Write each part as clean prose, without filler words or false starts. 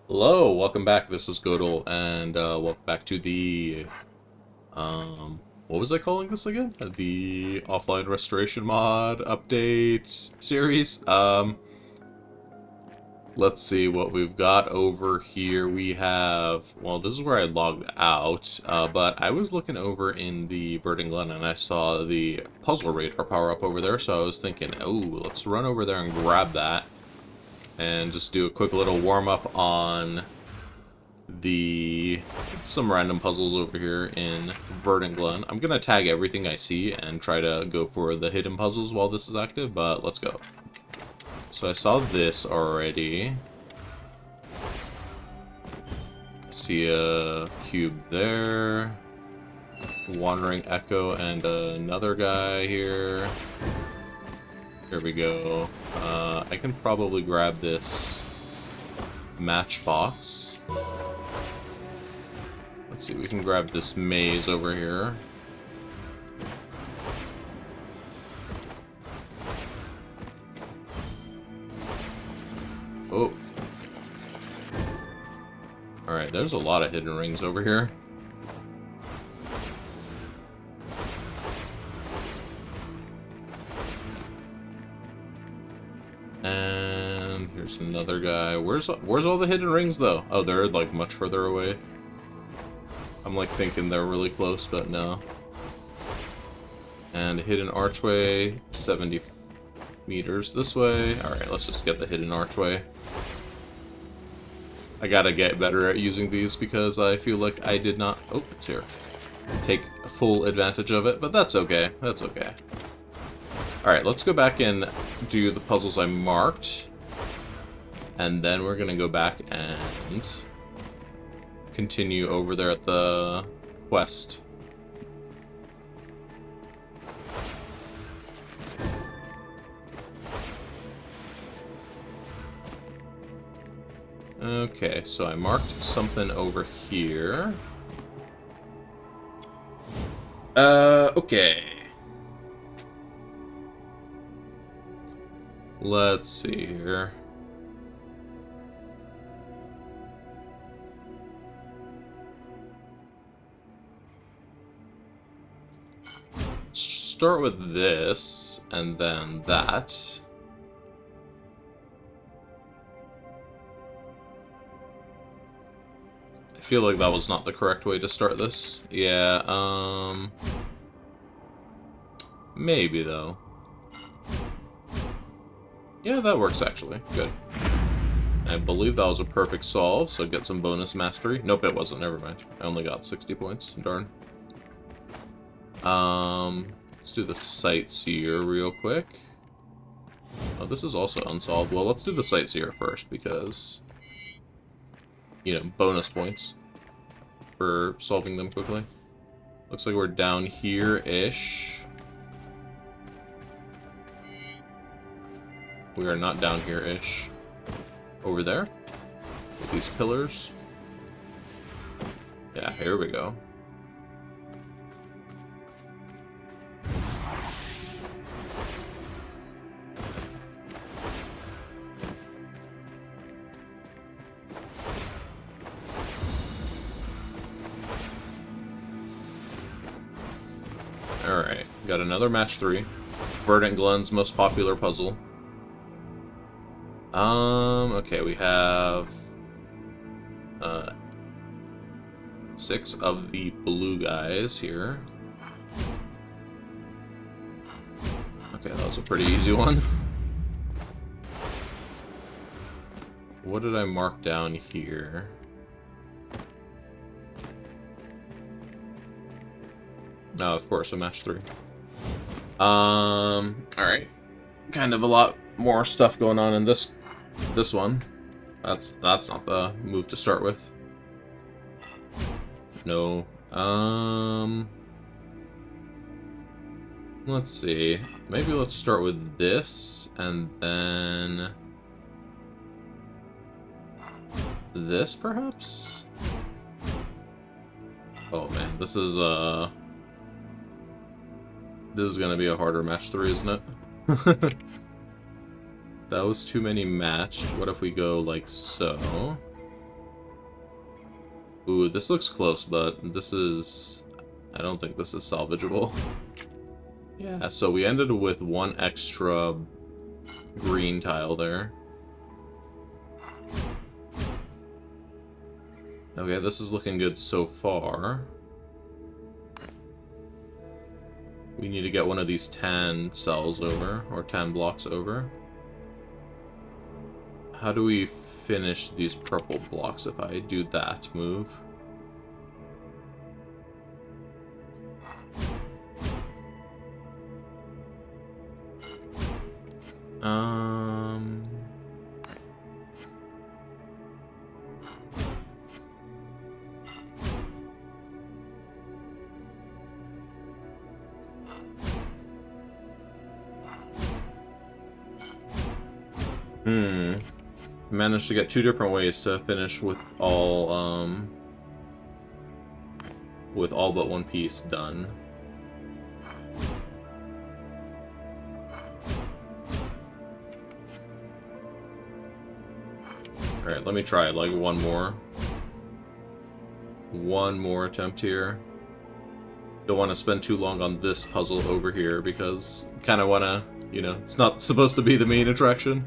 Hello, welcome back. This is Godel, and welcome back to the what was I calling this again? The offline restoration mod update series. Let's see what we've got over here. We have, well, this is where I logged out, but I was looking over in the Birding Glen and I saw the puzzle radar power up over there, so I was thinking, oh, let's run over there and grab that and just do a quick little warm up on some random puzzles over here in Verdant Glen. I'm gonna tag everything I see and try to go for the hidden puzzles while this is active, but let's go. So I saw this already. I see a cube there. Wandering Echo and another guy here. Here we go. I can probably grab this matchbox. Let's see, we can grab this maze over here. Oh. Alright, there's a lot of hidden rings over here. And here's another guy. Where's all the hidden rings, though? Oh, they're, like, much further away. I'm like thinking they're really close, but no. And a hidden archway, 70 meters this way. Alright, let's just get the hidden archway. I gotta get better at using these because I feel like I did not... Oh, it's here. Take full advantage of it, but that's okay. That's okay. Alright, let's go back and do the puzzles I marked. And then we're gonna go back and continue over there at the quest. Okay, so I marked something over here. Okay. Let's see here. Start with this, and then that. I feel like that was not the correct way to start this. Yeah, maybe, though. Yeah, that works, actually. Good. I believe that was a perfect solve, so get some bonus mastery. Nope, it wasn't. Never mind. I only got 60 points. Darn. Let's do the Sightseer real quick. Oh, this is also unsolved. Well, let's do the Sightseer first, because, you know, bonus points for solving them quickly. Looks like we're down here-ish. We are not down here-ish. Over there? With these pillars. Yeah, here we go. Alright, got another match 3. Verdant Glen's most popular puzzle. Okay, we have 6 of the blue guys here. Okay, that was a pretty easy one. What did I mark down here? No, of course, a match 3. Alright. Kind of a lot more stuff going on in this one. That's not the move to start with. No. Let's see. Maybe let's start with this, and then this, perhaps? Oh man, this is gonna be a harder match 3, isn't it? That was too many matched. What if we go like so? Ooh, this looks close, but this is... I don't think this is salvageable. Yeah, so we ended with one extra green tile there. Okay, this is looking good so far. We need to get one of these tan cells over, or tan blocks over. How do we finish these purple blocks if I do that move? Um... Managed to get two different ways to finish with all but one piece done. Alright, let me try like one more. One more attempt here. Don't want to spend too long on this puzzle over here because kind of want to, you know, it's not supposed to be the main attraction.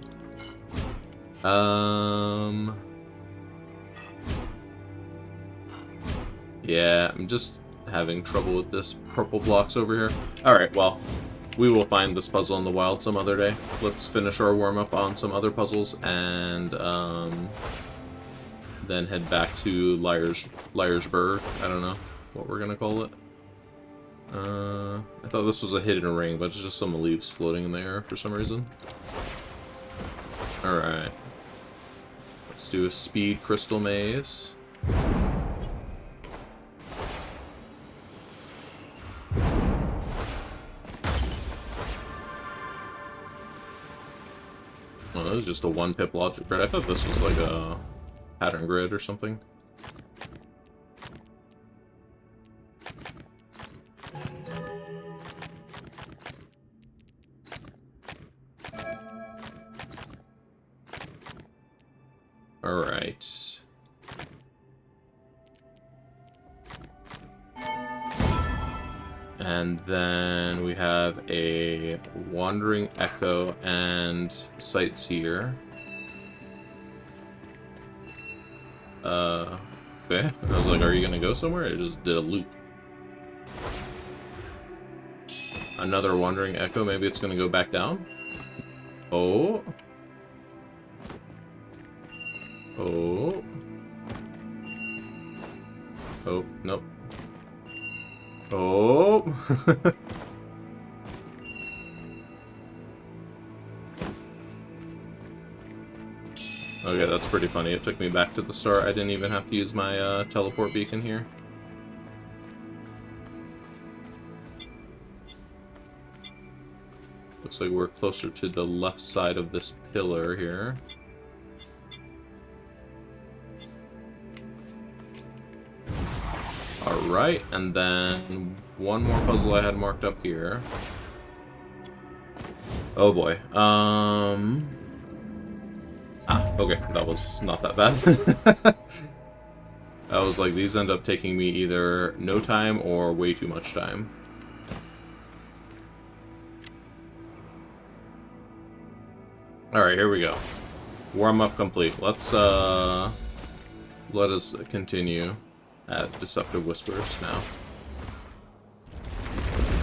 Yeah, I'm just having trouble with this purple blocks over here. Alright, well, we will find this puzzle in the wild some other day. Let's finish our warm-up on some other puzzles and then head back to Liarsburg. I don't know what we're gonna call it. I thought this was a hidden ring, but it's just some leaves floating in the air for some reason. Alright. Let's do a speed crystal maze. Oh, that was just a one-pip logic grid. I thought this was like a pattern grid or something. Alright. And then we have a Wandering Echo and Sightseer. Okay. I was like, are you gonna go somewhere? I just did a loop. Another Wandering Echo, maybe it's gonna go back down? Oh. Oh. Oh, nope. Oh. Okay, that's pretty funny. It took me back to the start. I didn't even have to use my teleport beacon here. Looks like we're closer to the left side of this pillar here. Alright, and then one more puzzle I had marked up here. Oh boy. Okay, that was not that bad. I was like, these end up taking me either no time or way too much time. Alright, here we go. Warm-up complete. Let's, let us continue at Deceptive Whispers now.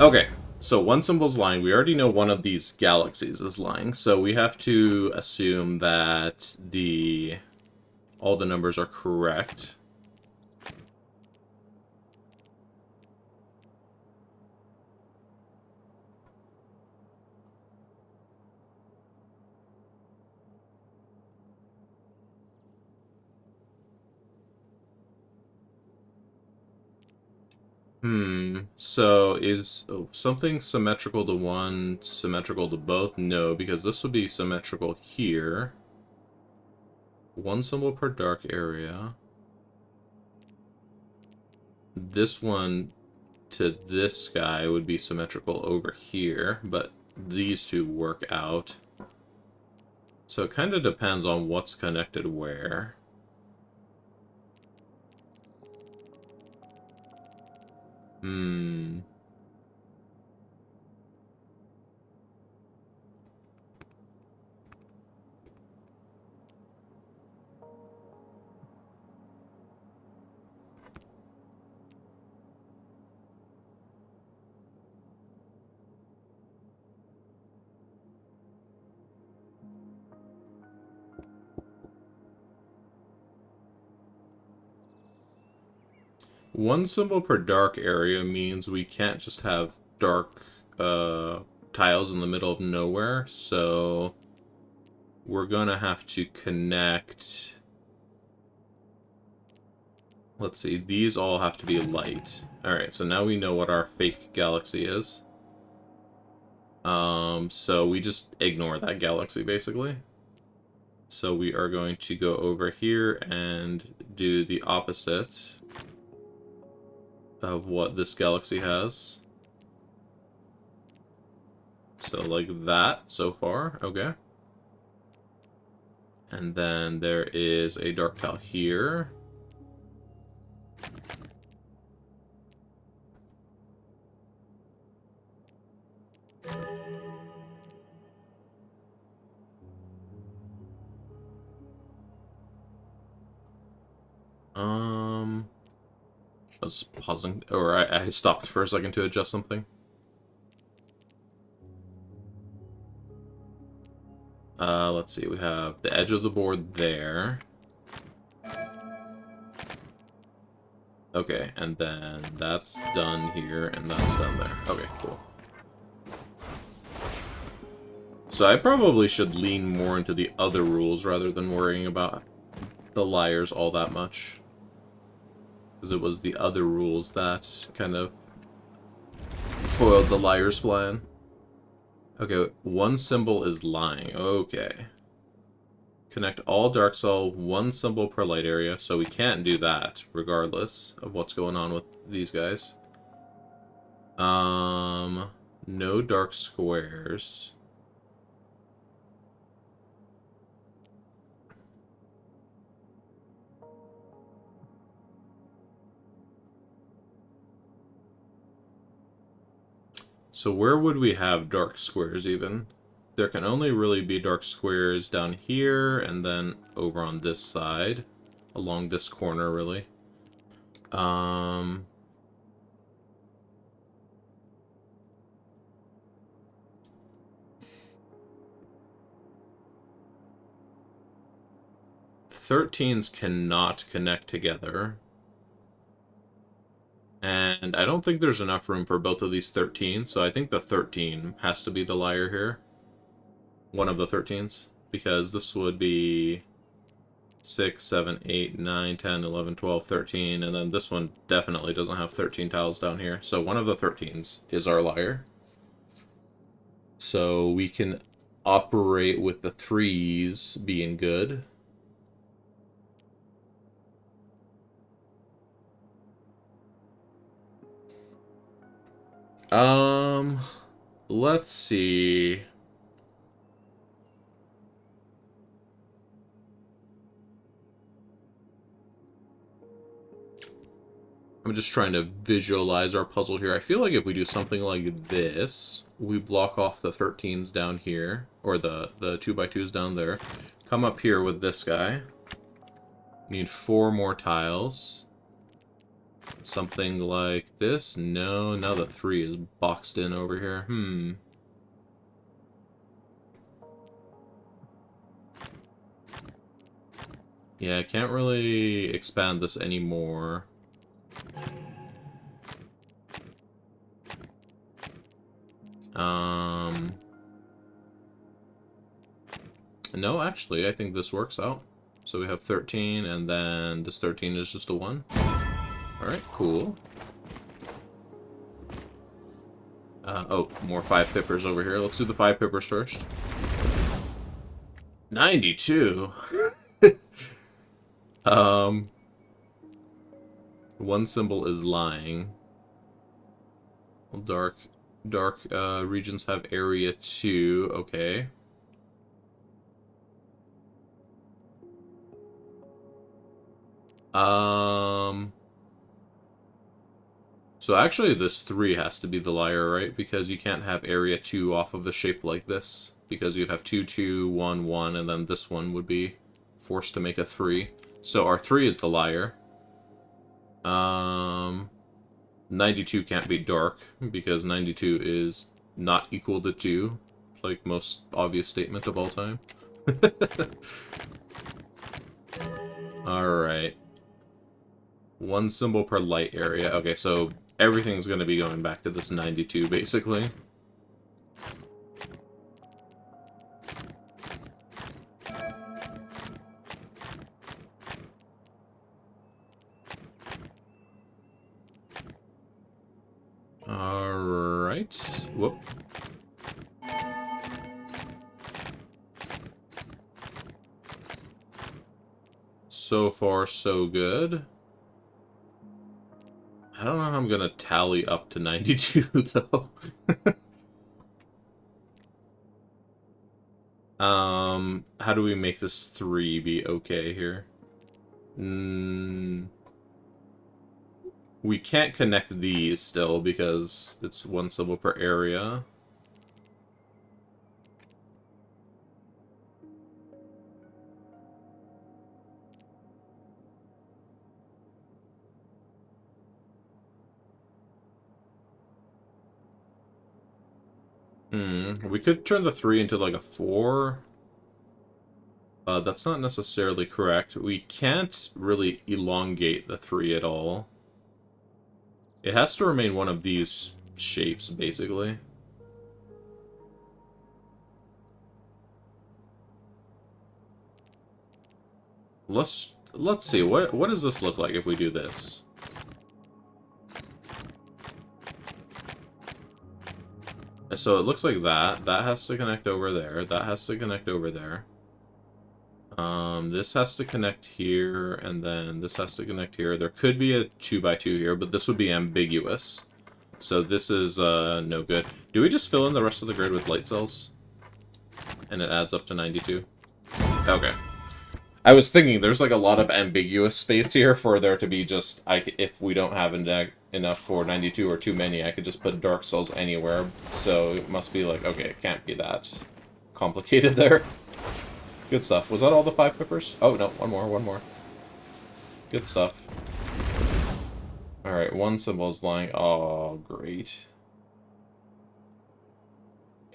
Okay, so one symbol's lying. We already know one of these galaxies is lying, so we have to assume that all the numbers are correct. So is something symmetrical to one, symmetrical to both? No, because this would be symmetrical here. One symbol per dark area. This one to this guy would be symmetrical over here, but these two work out. So it kind of depends on what's connected where. Hmm. One symbol per dark area means we can't just have dark uh, tiles in the middle of nowhere, so we're gonna have to connect. Let's see, these all have to be light. Alright, so now we know what our fake galaxy is. So we just ignore that galaxy, basically. So we are going to go over here and do the opposite of what this galaxy has. So like that so far, okay. And then there is a dark tile here. Um, I was pausing, or I stopped for a second to adjust something. Let's see, we have the edge of the board there. Okay, and then that's done here, and that's done there. Okay, cool. So I probably should lean more into the other rules rather than worrying about the liars all that much. Because it was the other rules that kind of foiled the liar's plan. Okay, one symbol is lying. Okay. Connect all dark cell, one symbol per light area, so we can't do that, regardless of what's going on with these guys. No dark squares. So where would we have dark squares even? There can only really be dark squares down here and then over on this side. Along this corner, really. Um... 13s cannot connect together. And I don't think there's enough room for both of these 13s, so I think the 13 has to be the liar here. One of the 13s. Because this would be 6, 7, 8, 9, 10, 11, 12, 13, and then this one definitely doesn't have 13 tiles down here. So one of the 13s is our liar. So we can operate with the 3s being good. Um, let's see. I'm just trying to visualize our puzzle here. I feel like if we do something like this, we block off the 13s down here, or the 2x2s down there. Come up here with this guy. Need 4 more tiles. Something like this. No, now the 3 is boxed in over here. Yeah, I can't really expand this anymore. No, actually, I think this works out. So we have 13, and then this 13 is just a 1. Alright, cool. Oh, more 5 pippers over here. Let's do the 5 pippers first. 92! um... One symbol is lying. Well, dark regions have area 2. Okay. So actually this 3 has to be the liar, right? Because you can't have area 2 off of a shape like this. Because you'd have 2, 2, 1, 1, and then this one would be forced to make a 3. So our 3 is the liar. 92 can't be dark, because 92 is not equal to 2. Like most obvious statement of all time. Alright. One symbol per light area. Okay, so everything's going to be going back to this 92, basically. Alright. Whoop. So far, so good. I don't know how I'm gonna tally up to 92, though. How do we make this 3 be okay here? We can't connect these still, because it's one symbol per area. We could turn the 3 into like a 4. That's not necessarily correct. We can't really elongate the 3 at all. It has to remain one of these shapes, basically. Let's see. What does this look like if we do this? So it looks like that. That has to connect over there. That has to connect over there. This has to connect here, and then this has to connect here. There could be a 2x2 here, but this would be ambiguous. So this is no good. Do we just fill in the rest of the grid with light cells? And it adds up to 92? Okay. I was thinking there's like a lot of ambiguous space here for there to be just, if we don't have enough for 92 or too many, I could just put dark cells anywhere. So it must be like, okay, it can't be that complicated there. Good stuff. Was that all the 5 pippers? Oh, no, one more. Good stuff. Alright, one symbol is lying. Oh, great.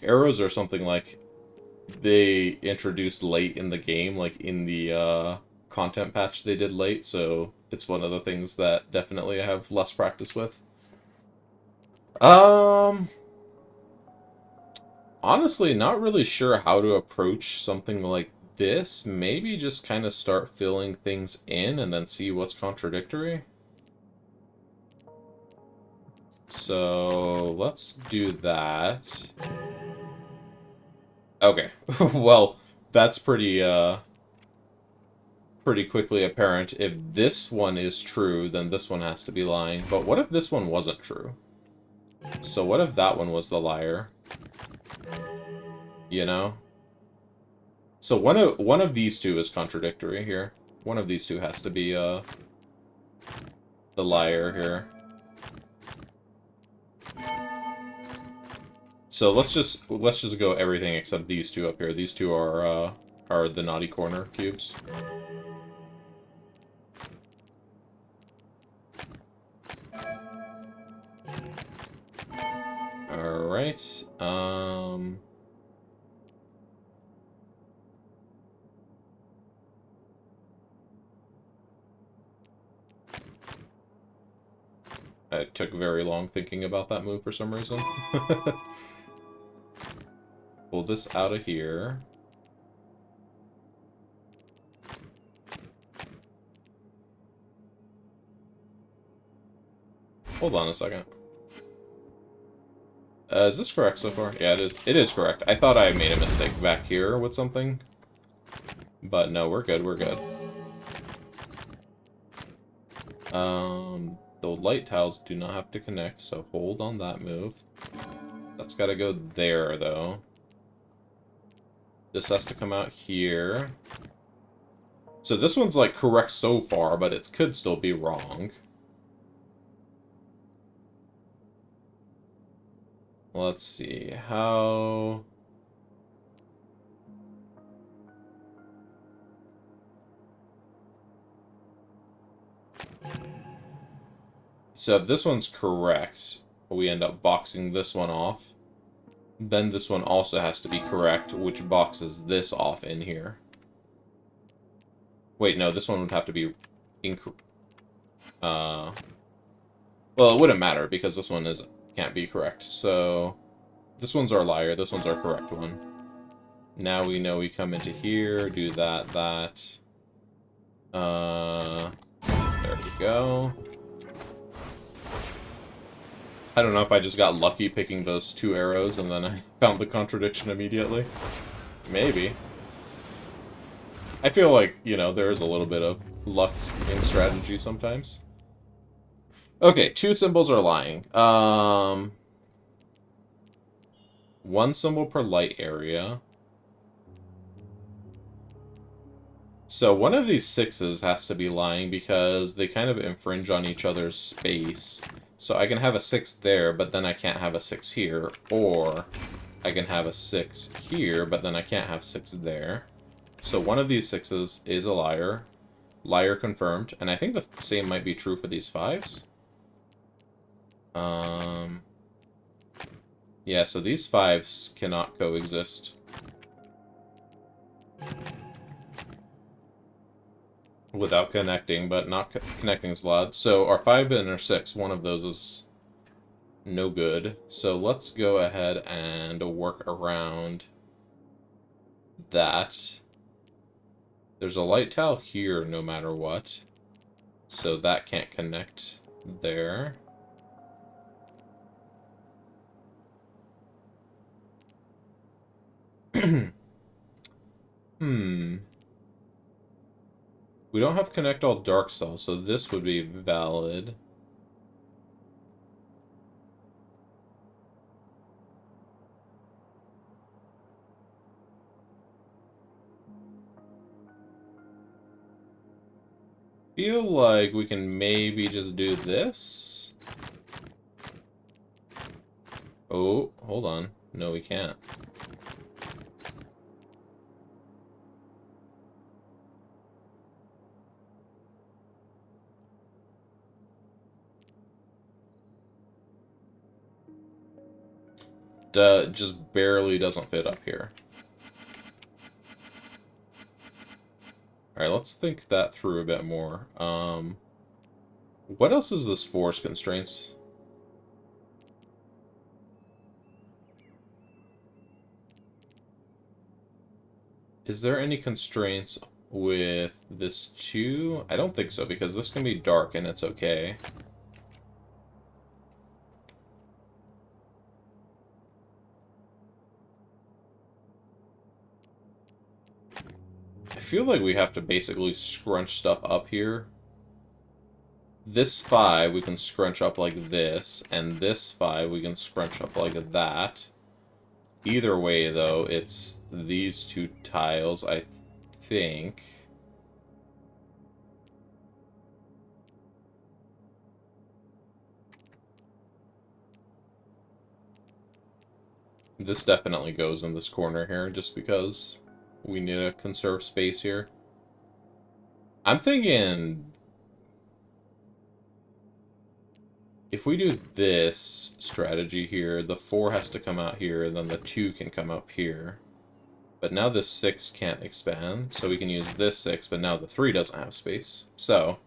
Arrows are something like they introduced late in the game, like in the content patch they did late, so it's one of the things that definitely I have less practice with. Honestly, not really sure how to approach something like this. Maybe just kind of start filling things in and then see what's contradictory. So let's do that. Okay. Well, that's pretty quickly apparent. If this one is true, then this one has to be lying. But what if this one wasn't true? So what if that one was the liar? You know? So one of these two is contradictory here. One of these two has to be the liar here. So let's just go everything except these two up here. These two are the naughty corner cubes. All right. I took very long thinking about that move for some reason. Pull this out of here. Hold on a second. Is this correct so far? Yeah, it is. It is correct. I thought I made a mistake back here with something. But no, we're good, we're good. The light tiles do not have to connect, so hold on that move. That's gotta go there, though. This has to come out here. So this one's, like, correct so far, but it could still be wrong. Let's see. How... So if this one's correct, we end up boxing this one off. Then this one also has to be correct, which boxes this off in here. Wait, no, this one would have to be incorrect. Well, it wouldn't matter because this one can't be correct. So this one's our liar. This one's our correct one. Now we know we come into here, do that. There we go. I don't know if I just got lucky picking those 2 arrows and then I found the contradiction immediately. Maybe. I feel like, you know, there is a little bit of luck in strategy sometimes. Okay, 2 symbols are lying. 1 symbol per light area. So one of these 6s has to be lying because they kind of infringe on each other's space. So I can have a 6 there, but then I can't have a 6 here. Or I can have a 6 here, but then I can't have 6 there. So one of these 6s is a liar. Liar confirmed. And I think the same might be true for these 5s. Yeah, so these 5s cannot coexist. Without connecting, but not connecting is allowed. So our 5 and our 6, one of those is no good. So let's go ahead and work around that. There's a light tile here no matter what. So that can't connect there. We don't have connect all dark cells, so this would be valid. Feel like we can maybe just do this. Oh, hold on. No, we can't. Just barely doesn't fit up here. Alright, let's think that through a bit more. What else is this force constraints? Is there any constraints with this 2? I don't think so, because this can be dark and it's okay. I feel like we have to basically scrunch stuff up here. This 5 we can scrunch up like this, and this 5 we can scrunch up like that. Either way, though, it's these 2 tiles, I think. This definitely goes in this corner here, just because we need to conserve space here. I'm thinking... if we do this strategy here, the 4 has to come out here, and then the 2 can come up here. But now this 6 can't expand, so we can use this 6, but now the 3 doesn't have space. So...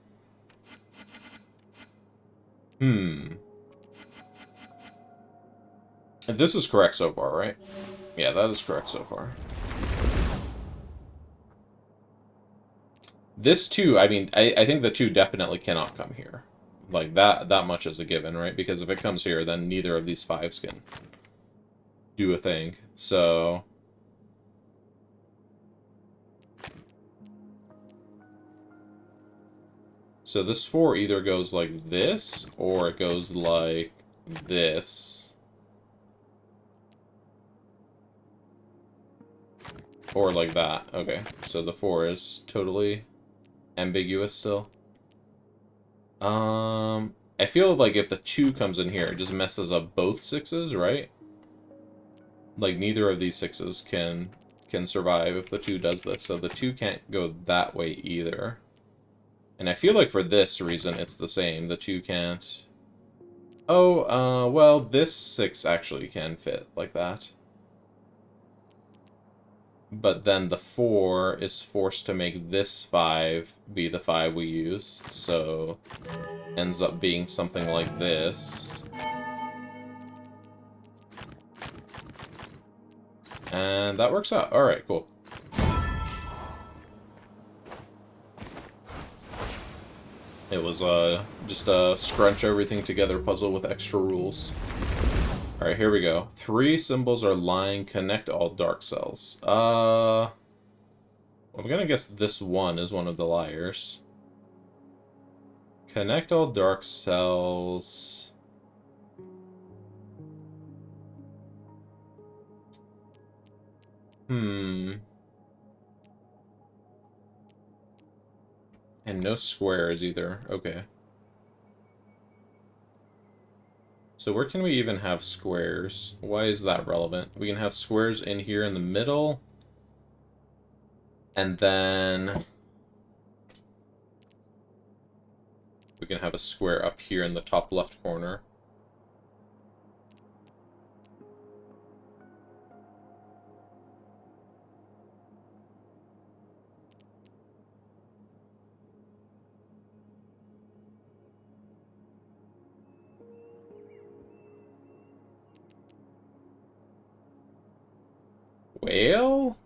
This is correct so far, right? Yeah, that is correct so far. This 2, I mean, I think the 2 definitely cannot come here. Like, that much is a given, right? Because if it comes here, then neither of these 5s can do a thing. So... so this 4 either goes like this, or it goes like this. Or like that. Okay, so the 4 is totally ambiguous still. I feel like if the 2 comes in here, it just messes up both 6s, right? Like, neither of these 6s can survive if the 2 does this, so the 2 can't go that way either. And I feel like for this reason, it's the same. The 2 can't... Oh, well, this 6 actually can fit like that. But then the 4 is forced to make this 5 be the 5 we use, so ends up being something like this. And that works out. Alright, cool. It was just a scrunch everything together puzzle with extra rules. Alright, here we go. 3 symbols are lying. Connect all dark cells. I'm gonna guess this one is one of the liars. Connect all dark cells. And no squares either. Okay. So where can we even have squares? Why is that relevant? We can have squares in here in the middle. And then we can have a square up here in the top left corner. Well?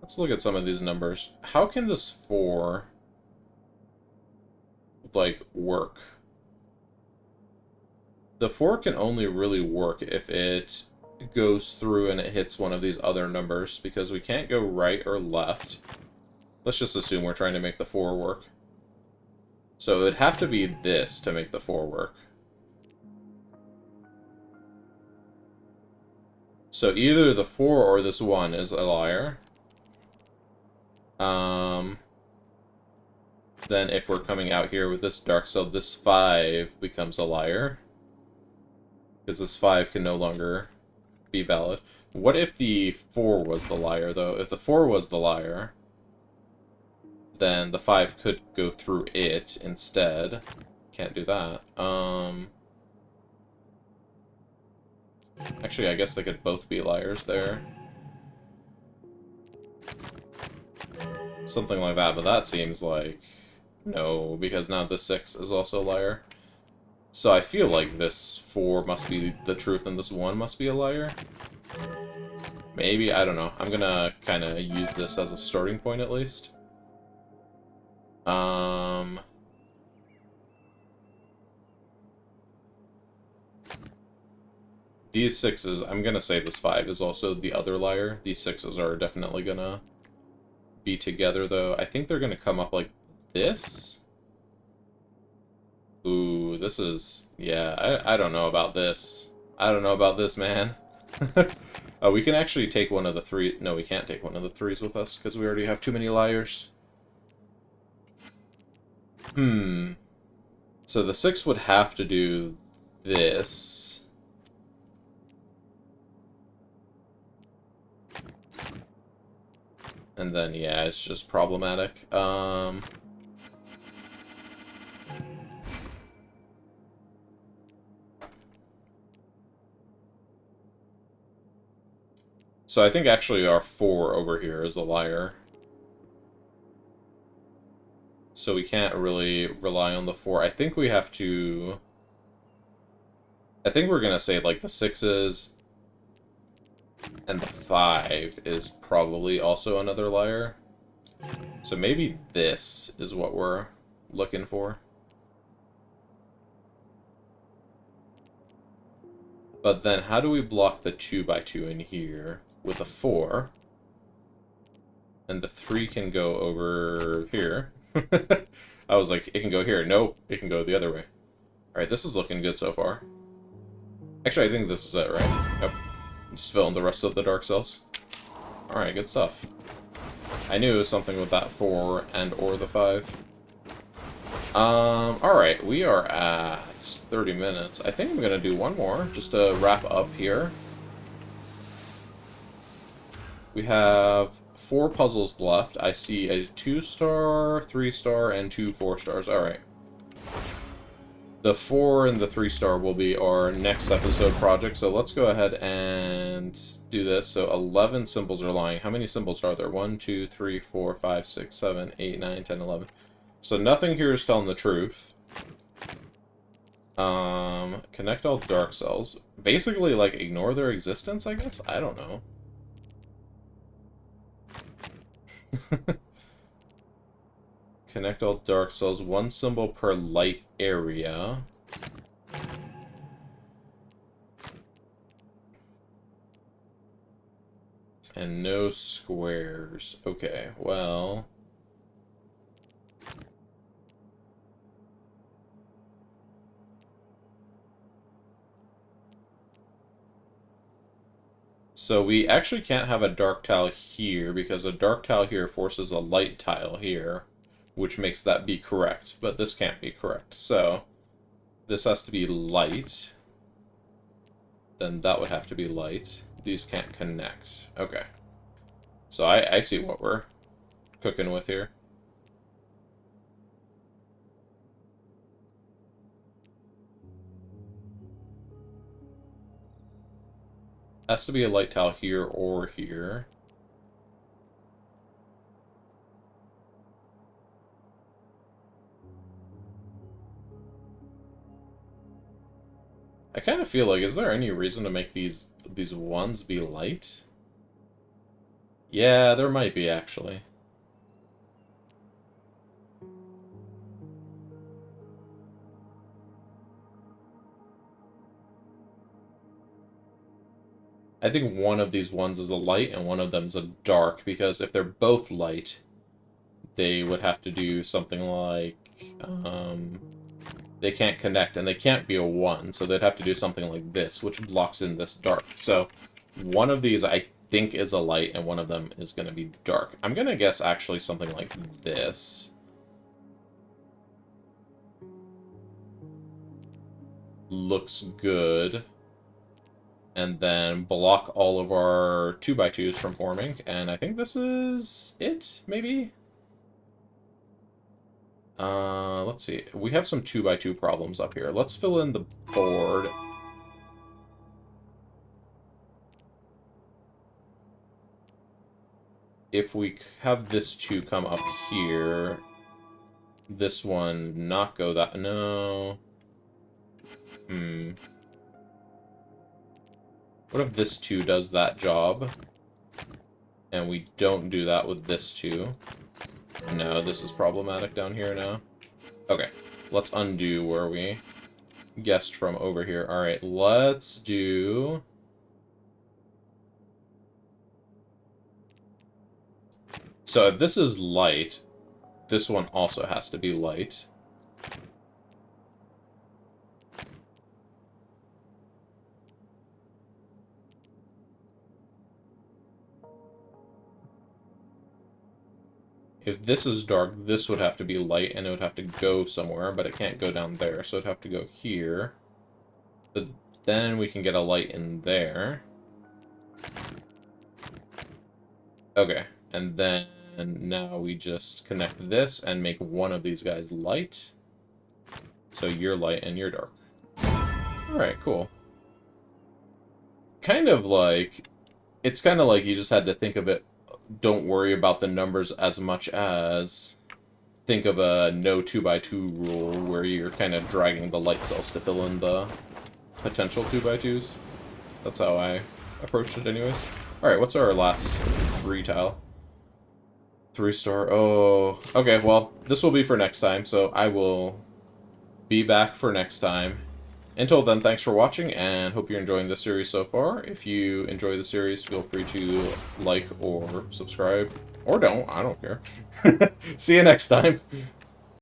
Let's look at some of these numbers. How can this 4, like, work? The 4 can only really work if it goes through and it hits one of these other numbers, because we can't go right or left. Let's just assume we're trying to make the 4 work. So it would have to be this to make the 4 work. So either the 4 or this 1 is a liar. Then if we're coming out here with this dark cell, this 5 becomes a liar. Because this 5 can no longer be valid. What if the 4 was the liar, though? If the 4 was the liar, then the 5 could go through it instead. Can't do that. Actually, I guess they could both be liars there. Something like that, but that seems like... No, because now the 6 is also a liar. So I feel like this 4 must be the truth and this 1 must be a liar. Maybe, I don't know. I'm gonna kind of use this as a starting point at least. These 6s, I'm gonna say this 5 is also the other liar. These 6s are definitely gonna be together, though. I think they're gonna come up like this. Ooh, this is... Yeah, I don't know about this. I don't know about this, man. Oh, we can actually take one of the 3... No, we can't take one of the 3s with us, because we already have too many liars. So the 6 would have to do this. And then, yeah, it's just problematic. So I think actually our 4 over here is a liar. So we can't really rely on the 4. I think we have to... I think we're gonna say, like, the 6s and the 5 is probably also another liar. So maybe this is what we're looking for. But then how do we block the 2x2 in here with a 4? And the 3 can go over here. I was like, it can go here. No, it can go the other way. Alright, this is looking good so far. Actually, I think this is it, right? Yep. Just fill in the rest of the dark cells. Alright, good stuff. I knew it was something with that 4 and or the 5. Alright, we are at 30 minutes. I think I'm gonna do one more, just to wrap up here. We have 4 puzzles left. I see a 2-star, 3-star, and 2 4-stars. Alright. The 4 and the 3-star will be our next episode project, so let's go ahead and do this. So 11 symbols are lying. How many symbols are there? 1, 2, 3, 4, 5, 6, 7, 8, 9, 10, 11. So nothing here is telling the truth. Connect all dark cells. Basically, like, ignore their existence, I guess? I don't know. Connect all dark cells. 1 symbol per light area. And no squares. Okay, well... So we actually can't have a dark tile here, because a dark tile here forces a light tile here, which makes that be correct, but this can't be correct. So this has to be light. Then that would have to be light. These can't connect. Okay. So I see what we're cooking with here. Has to be a light tile here or here. I kind of feel like, is there any reason to make these ones be light? Yeah, there might be, actually. I think one of these ones is a light and one of them's a dark, because if they're both light, they would have to do something like, they can't connect, and they can't be a 1, so they'd have to do something like this, which blocks in this dark. So, one of these I think is a light, and one of them is going to be dark. I'm going to guess actually something like this. Looks good. And then block all of our 2x2s from forming, and I think this is it, maybe? Let's see. We have some 2x2 problems up here. Let's fill in the board. If we have this 2 come up here, this one not go that... No. What if this 2 does that job, and we don't do that with this 2? No, this is problematic down here now. Okay, let's undo where we guessed from over here. Alright, let's do... So if this is light, this one also has to be light. If this is dark, this would have to be light, and it would have to go somewhere, but it can't go down there, so it'd have to go here. But then we can get a light in there. Okay, and then now we just connect this and make one of these guys light. So you're light and you're dark. Alright, cool. Kind of like... It's kind of like you just had to think of it, don't worry about the numbers as much as think of a no 2x2 rule where you're kind of dragging the light cells to fill in the potential 2x2s. That's how I approached it anyways. Alright, what's our last 3 tile? 3-star. Oh, okay, well, this will be for next time, so I will be back for next time. Until then, thanks for watching, and hope you're enjoying this series so far. If you enjoy the series, feel free to like or subscribe. Or don't, I don't care. See you next time.